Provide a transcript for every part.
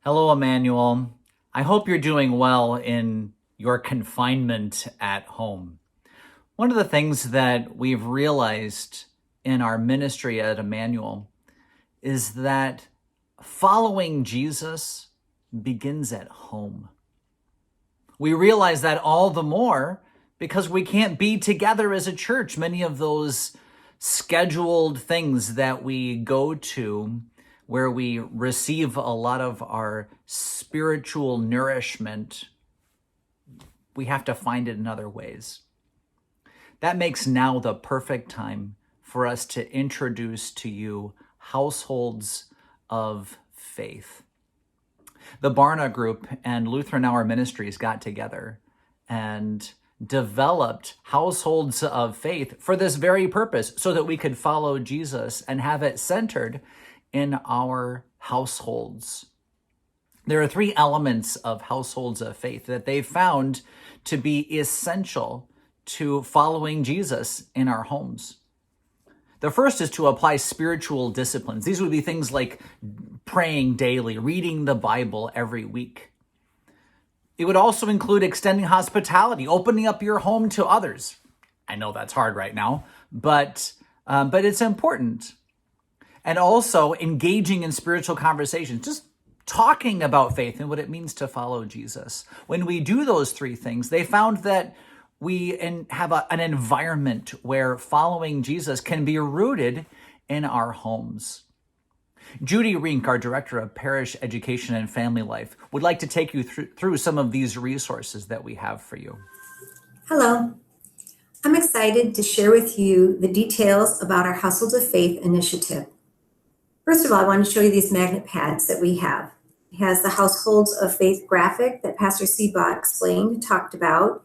Hello, Emmanuel. I hope you're doing well in your confinement at home. One of the things that we've realized in our ministry at Emmanuel is that following Jesus begins at home. We realize that all the more because we can't be together as a church. Many of those scheduled things that we go to where we receive a lot of our spiritual nourishment, we have to find it in other ways. That makes now the perfect time for us to introduce to you households of faith. The Barna Group and Lutheran Hour Ministries got together and developed households of faith for this very purpose, so that we could follow Jesus and have it centered in our households. There are three elements of households of faith that they found to be essential to following Jesus in our homes. The first is to apply spiritual disciplines. These would be things like praying daily, reading the Bible every week. It would also include extending hospitality, opening up your home to others. I know that's hard right now, but it's important. And also engaging in spiritual conversations, just talking about faith and what it means to follow Jesus. When we do those three things, they found that we have an environment where following Jesus can be rooted in our homes. Judy Rink, our Director of Parish Education and Family Life, would like to take you through some of these resources that we have for you. Hello. I'm excited to share with you the details about our Households of Faith initiative. First of all, I want to show you these magnet pads that we have. It has the Households of Faith graphic that Pastor Seabaugh explained, talked about.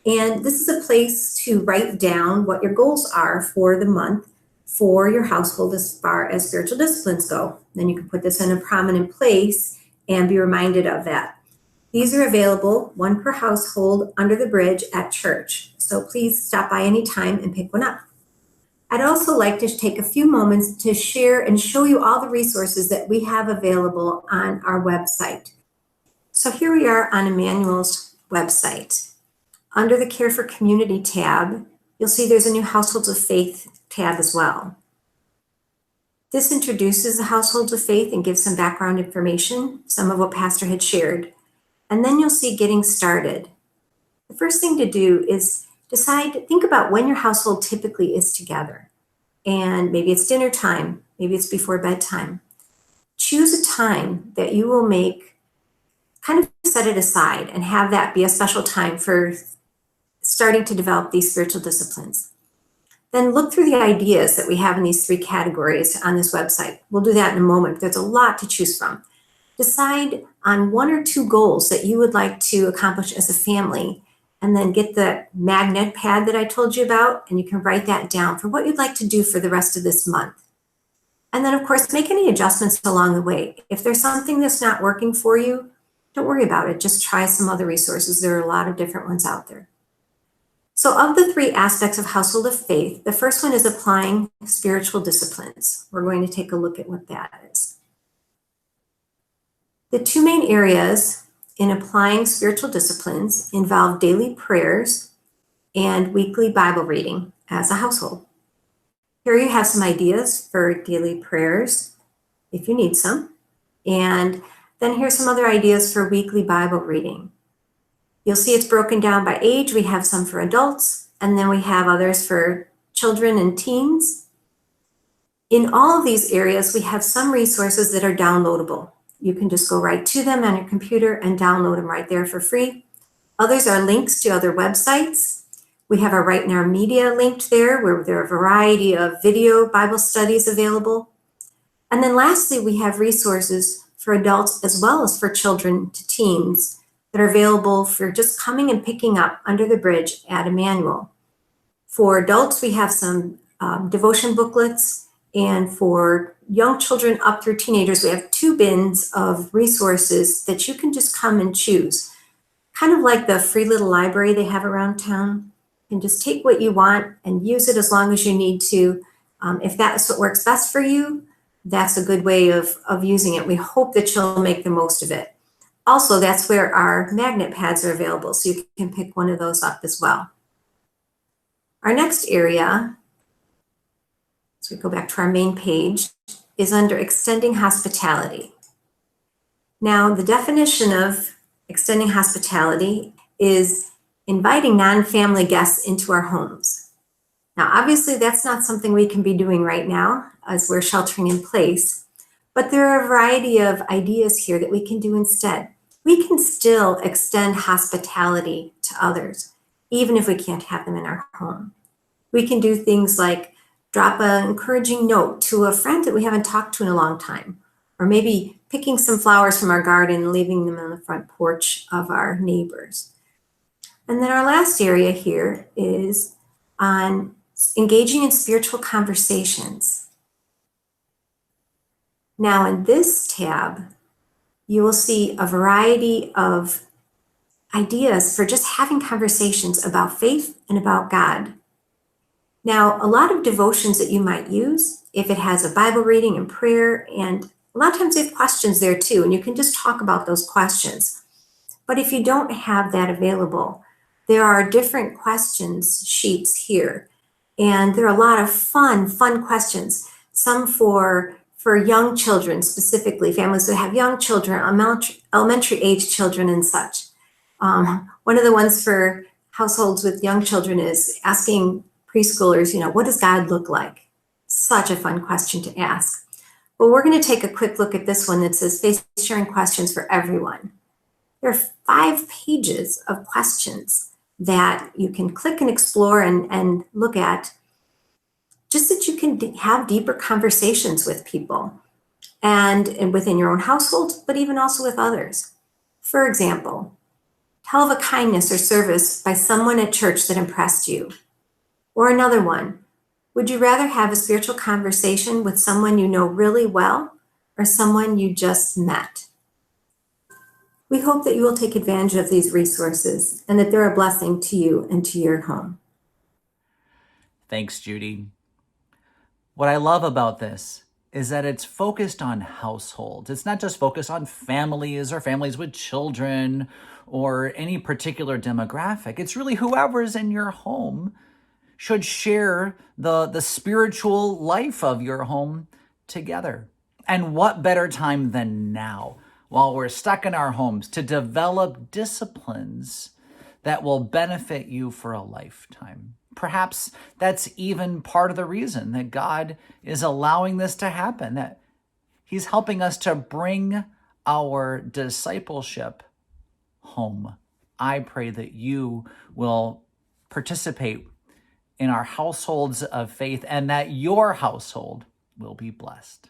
And this is a place to write down what your goals are for the month for your household as far as spiritual disciplines go. Then you can put this in a prominent place and be reminded of that. These are available, one per household, under the bridge at church. So please stop by anytime and pick one up. I'd also like to take a few moments to share and show you all the resources that we have available on our website. So here we are on Emmanuel's website. Under the Care for Community tab, you'll see there's a new Households of Faith tab as well. This introduces the Households of Faith and gives some background information, some of what Pastor had shared. And then you'll see Getting Started. The first thing to do is think about when your household typically is together. And maybe it's dinner time, maybe it's before bedtime. Choose a time that you will kind of set it aside and have that be a special time for starting to develop these spiritual disciplines. Then look through the ideas that we have in these three categories on this website. We'll do that in a moment. There's a lot to choose from. Decide on one or two goals that you would like to accomplish as a family, and then get the magnet pad that I told you about, and you can write that down for what you'd like to do for the rest of this month. And then, of course, make any adjustments along the way. If there's something that's not working for you, don't worry about it. Just try some other resources. There are a lot of different ones out there. So of the three aspects of Household of Faith, the first one is applying spiritual disciplines. We're going to take a look at what that is. The two main areas in applying spiritual disciplines involve daily prayers and weekly Bible reading as a household. Here you have some ideas for daily prayers, if you need some. And then here's some other ideas for weekly Bible reading. You'll see it's broken down by age. We have some for adults, and then we have others for children and teens. In all of these areas, we have some resources that are downloadable. You can just go right to them on your computer and download them right there for free. Others are links to other websites. We have our Right Now Media linked there, where there are a variety of video Bible studies available. And then lastly, we have resources for adults as well as for children to teens that are available for just coming and picking up under the bridge at Emmanuel. For adults, we have some devotion booklets, and for young children up through teenagers, we have 2 bins of resources that you can just come and choose. Kind of like the free little library they have around town. You can just take what you want and use it as long as you need to. If that's what works best for you, that's a good way of using it. We hope that you'll make the most of it. Also, that's where our magnet pads are available, so you can pick one of those up as well. Our next area, so we go back to our main page, is under extending hospitality. Now, the definition of extending hospitality is inviting non-family guests into our homes. Now, obviously, that's not something we can be doing right now as we're sheltering in place, but there are a variety of ideas here that we can do instead. We can still extend hospitality to others, even if we can't have them in our home. We can do things like drop an encouraging note to a friend that we haven't talked to in a long time, or maybe picking some flowers from our garden and leaving them on the front porch of our neighbors. And then our last area here is on engaging in spiritual conversations. Now in this tab, you will see a variety of ideas for just having conversations about faith and about God. Now, a lot of devotions that you might use, if it has a Bible reading and prayer, and a lot of times they have questions there too, and you can just talk about those questions. But if you don't have that available, there are different questions sheets here. And there are a lot of fun questions. Some for young children specifically, families that have young children, elementary age children and such. One of the ones for households with young children is asking preschoolers, what does God look like? Such a fun question to ask. But we're going to take a quick look at this one that says faith sharing questions for everyone. There are 5 pages of questions that you can click and explore and look at, just that you can have deeper conversations with people and within your own household, but even also with others. For example, tell of a kindness or service by someone at church that impressed you. Or another one, would you rather have a spiritual conversation with someone you know really well or someone you just met? We hope that you will take advantage of these resources and that they're a blessing to you and to your home. Thanks, Judy. What I love about this is that it's focused on households. It's not just focused on families or families with children or any particular demographic. It's really whoever's in your home should share the spiritual life of your home together. And what better time than now, while we're stuck in our homes, to develop disciplines that will benefit you for a lifetime. Perhaps that's even part of the reason that God is allowing this to happen, that He's helping us to bring our discipleship home. I pray that you will participate in our households of faith and that your household will be blessed.